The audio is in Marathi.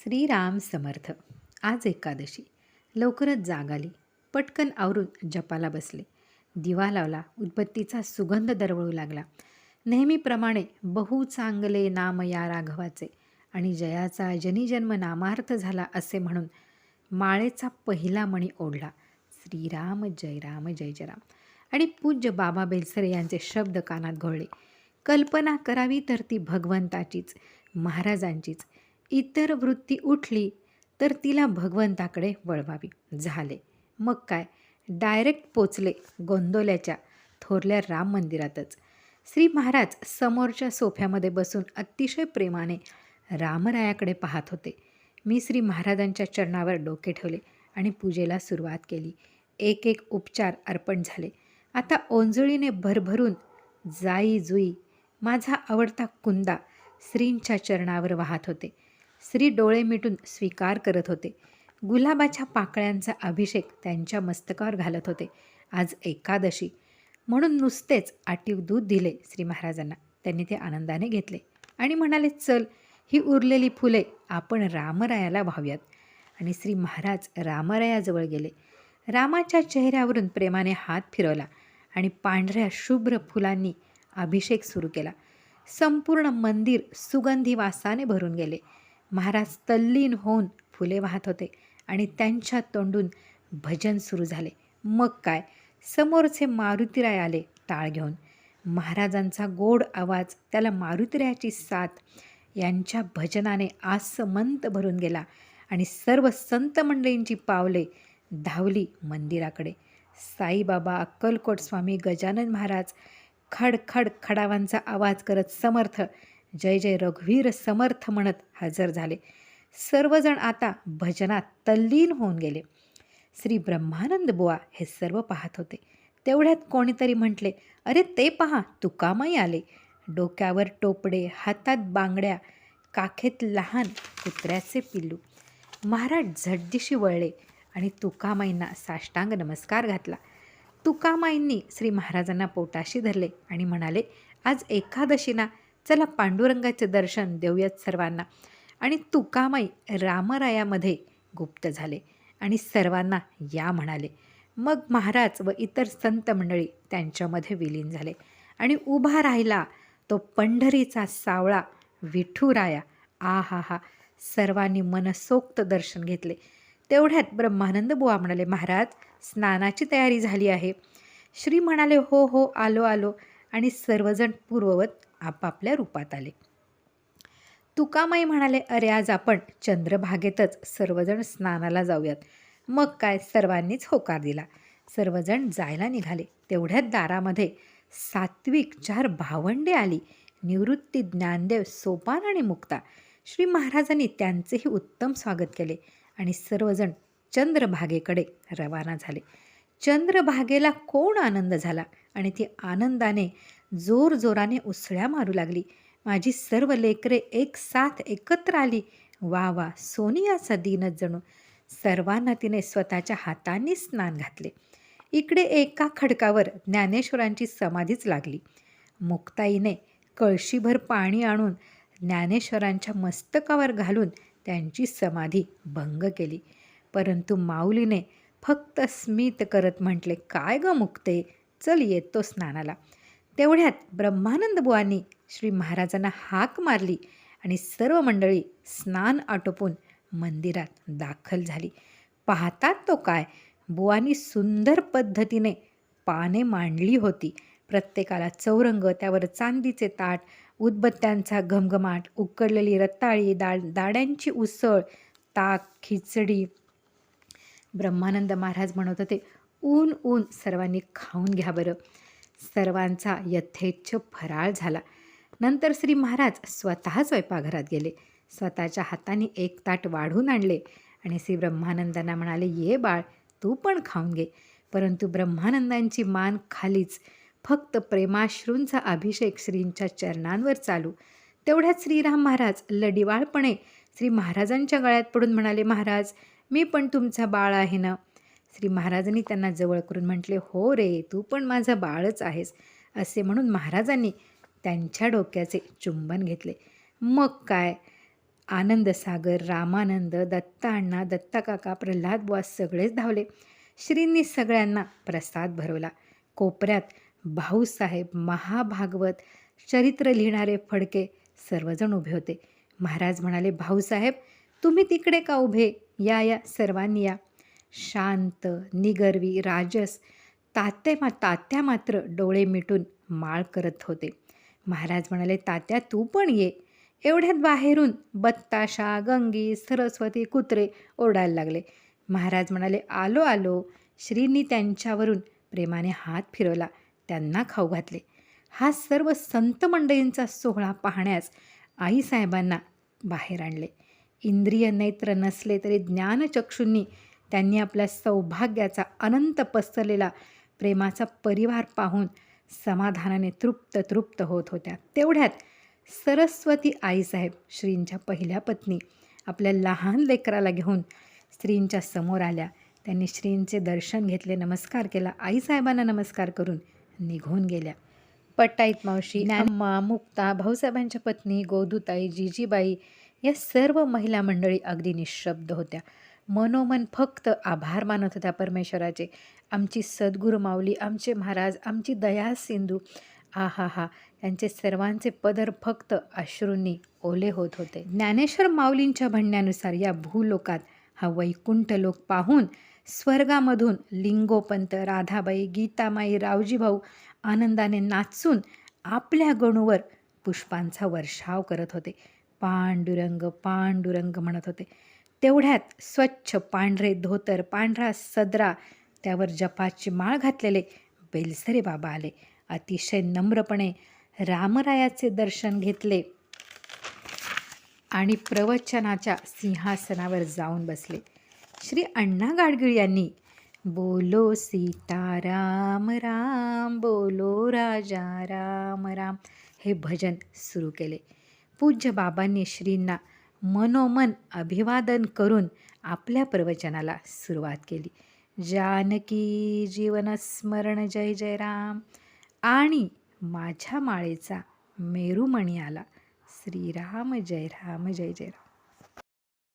श्रीराम समर्थ. आज एकादशी. लवकरच जाग आली. पटकन आवरून जपाला बसले. दिवा लावला. उदबत्तीचा सुगंध दरवळू लागला. नेहमीप्रमाणे बहु चांगले नाम या राघवाचे आणि जयाचा जनिजन्म नामार्थ झाला असे म्हणून माळेचा पहिला मणी ओढला. श्रीराम जय राम जय जय राम. आणि पूज्य बाबा बेलसरे यांचे शब्द कानात घोळले. कल्पना करावी तर ती भगवंताचीच, महाराजांचीच. इतर वृत्ती उठली तर तिला भगवंताकडे वळवावी. झाले. मग काय, डायरेक्ट पोचले गोंदवल्याच्या थोरल्या राम मंदिरातच. श्री महाराज समोरच्या सोफ्यामध्ये बसून अतिशय प्रेमाने रामरायाकडे पाहत होते. मी श्री महाराजांच्या चरणावर डोके ठेवले आणि पूजेला सुरुवात केली. एक एक उपचार अर्पण झाले. आता ओंजळीने भरभरून जाई जुई माझा आवडता कुंदा श्रींच्या चरणावर वाहत होते. श्री डोळे मिटून स्वीकार करत होते. गुलाबाच्या पाकळ्यांचा अभिषेक त्यांच्या मस्तकावर घालत होते. आज एकादशी म्हणून नुसतेच आटीव दूध दिले श्री महाराजांना. त्यांनी ते आनंदाने घेतले आणि म्हणाले, चल ही उरलेली फुले आपण रामरायाला वाहूयात. आणि श्री महाराज रामरायाजवळ गेले. रामाच्या चेहऱ्यावरून प्रेमाने हात फिरवला आणि पांढऱ्या शुभ्र फुलांनी अभिषेक सुरू केला. संपूर्ण मंदिर सुगंधी वासाने भरून गेले. महाराज तल्लीन होऊन फुले वाहत होते आणि त्यांच्या तोंडून भजन सुरू झाले. मग काय, समोरचे मारुतीराय आले टाळ घेऊन. महाराजांचा गोड आवाज, त्याला मारुतीरायाची साथ यांच्या भजनाने आसमंत भरून गेला आणि सर्व संत मंडळींची पावले धावली मंदिराकडे. साईबाबा, अक्कलकोट स्वामी, गजानन महाराज खड खड खडावांचा आवाज करत समर्थ जय जय रघुवीर समर्थ म्हणत हजर झाले. सर्वजण आता भजनात तल्लीन होऊन गेले. श्री ब्रह्मानंद बुवा हे सर्व पाहत होते. तेवढ्यात कोणीतरी म्हटले, अरे ते पहा, तुकामाई आले. डोक्यावर टोपडे, हातात बांगड्या, काखेत लहान कुत्र्याचे पिल्लू. महाराज झटदिशी वळले आणि तुकामाईंना साष्टांग नमस्कार घातला. तुकामाईंनी श्री महाराजांना पोटाशी धरले आणि म्हणाले, आज एकादशीना चला पांडुरंगाचे दर्शन देऊयात सर्वांना. आणि तुकामाई रामरायामध्ये गुप्त झाले आणि सर्वांना या म्हणाले. मग महाराज व इतर संत मंडळी त्यांच्यामध्ये विलीन झाले आणि उभा राहिला तो पंढरीचा सावळा विठुराया. आ हा हा, सर्वांनी मनसोक्त दर्शन घेतले. तेवढ्यात ब्रह्मानंद बुवा म्हणाले, महाराज स्नानाची तयारी झाली आहे. श्री म्हणाले, हो हो, आलो आलो. आणि सर्वजण पूर्ववत आपापल्या रूपात आले. तुकामाई म्हणाले, अरे आज आपण चंद्रभागेतच सर्वजण स्नानाला जाऊयात. मग काय, सर्वांनीच होकार दिला. सर्वजण जायला निघाले. तेवढ्यात दारामध्ये सात्विक 4 भावंडे आली. निवृत्ती, ज्ञानदेव, सोपान आणि मुक्ता. श्री महाराजांनी त्यांचेही उत्तम स्वागत केले आणि सर्वजण चंद्रभागेकडे रवाना झाले. चंद्रभागेला कोण आनंद झाला आणि ती आनंदाने जोरजोराने उसळ्या मारू लागली. माझी सर्व लेकरे एक साथ एकत्र आली. वा वा, सोनियाचा दिनच जणू. सर्वांना तिने स्वतःच्या हातांनी स्नान घातले. इकडे एका खडकावर ज्ञानेश्वरांची समाधीच लागली. मुक्ताईने कळशीभर पाणी आणून ज्ञानेश्वरांच्या मस्तकावर घालून त्यांची समाधी भंग केली. परंतु माऊलीने फक्त स्मित करत म्हटले, काय ग मुक्ते, चल येतो स्नानाला. तेवढ्यात ब्रह्मानंद बुवांनी श्री महाराजांना हाक मारली आणि सर्व मंडळी स्नान आटोपून मंदिरात दाखल झाली. पाहतात तो काय, बुवांनी सुंदर पद्धतीने पाने मांडली होती. प्रत्येकाला चौरंग, त्यावर चांदीचे ताट, उदबत्त्यांचा घमघमाट, उकडलेली रताळी, दाड्यांची उसळ, ताक, खिचडी. ब्रह्मानंद महाराज म्हणत होते, ऊन ऊन सर्वांनी खाऊन घ्या बरं. सर्वांचा यथेच्छ फराळ झाला. नंतर श्री महाराज स्वतः स्वयंपाकघरात गेले. स्वतःच्या हाताने एक ताट वाढून आणले आणि श्री ब्रह्मानंदांना म्हणाले, ये बाळ, तू पण खाऊन घे. परंतु ब्रह्मानंदांची मान खालीच. फक्त प्रेमाश्रूंचा अभिषेक श्रींच्या चरणांवर चालू. तेवढ्यात श्रीराम महाराज लडिवाळपणे श्री महाराजांच्या गळ्यात पडून म्हणाले, महाराज मी पण तुमचा बाळ आहे ना. श्री महाराजांनी त्यांना जवळ करून म्हटले, हो रे, तू पण माझा बाळच आहेस. असे म्हणून महाराजांनी त्यांच्या डोक्याचे चुंबन घेतले. मग काय, आनंदसागर, रामानंद, दत्ता अण्णा, दत्ता काका, प्रल्हाद बुवा सगळेच धावले. श्रींनी सगळ्यांना प्रसाद भरवला. कोपऱ्यात भाऊसाहेब, महाभागवत, चरित्र लिहिणारे फडके सर्वजण उभे होते. महाराज म्हणाले, भाऊसाहेब तुम्ही तिकडे का उभे? या या सर्वांनी या. शांत, निगर्वी, राजस तात्या मात्र डोळे मिटून माळ करत होते. महाराज म्हणाले, तात्या तू पण ये. एवढ्यात बाहेरून बत्ताशा, गंगी, सरस्वती, कुत्रे ओरडायला लागले. महाराज म्हणाले, आलो आलो. श्रींनी त्यांच्यावरून प्रेमाने हात फिरवला, त्यांना खाऊ घातले. हा सर्व संत मंडळींचा सोहळा पाहण्यास आईसाहेबांना बाहेर आणले. इंद्रिय नेत्र नसले तरी ज्ञानचक्षूंनी त्यांनी आपल्या सौभाग्याचा अनंत पसरलेला प्रेमाचा परिवार पाहून समाधानाने तृप्त होत होत्या. तेवढ्यात सरस्वती आईसाहेब, श्रींच्या पहिल्या पत्नी, आपल्या लहान लेकराला घेऊन श्रींच्या समोर आल्या. त्यांनी श्रींचे दर्शन घेतले, नमस्कार केला. आईसाहेबांना नमस्कार करून निघून गेल्या. पट्टाईत मावशी, अम्मा, मुक्ता, भाऊसाहेबांच्या पत्नी, गोदूताई, जिजीबाई या सर्व महिला मंडळी अगदी निशब्द होत्या. मनोमन फक्त आभार मानत होत्या परमेश्वराचे. आमची सद्गुरू माऊली, आमचे महाराज, आमची दया सिंधू. आहा, त्यांचे सर्वांचे पदर फक्त अश्रूंनी ओले होत होते. ज्ञानेश्वर माऊलींच्या म्हणण्यानुसार या भूलोकात हा वैकुंठ लोक पाहून स्वर्गामधून लिंगोपंत, राधाबाई, गीतामाई, रावजी भाऊ आनंदाने नाचून आपल्या गणूवर पुष्पांचा वर्षाव करत होते. पांडुरंग पांडुरंग म्हणत होते. तेवढ्यात स्वच्छ पांढरे धोतर, पांढरा सदरा, त्यावर जपाची माळ घातलेले बेलसरे बाबा आले. अतिशय नम्रपणे रामरायाचे दर्शन घेतले आणि प्रवचनाच्या सिंहासनावर जाऊन बसले. श्री अण्णा गाडगीळ यांनी बोलो सीताराम राम, बोलो राजा राम राम हे भजन सुरू केले. पूज्य बाबांनी श्रींना मनोमन अभिवादन करून आपल्या प्रवचनाला सुरुवात केली. जानकी जीवन स्मरण जय जय राम आणि माझ्या माळेचा मेरुमणी आला. श्रीराम जय राम जय जय राम.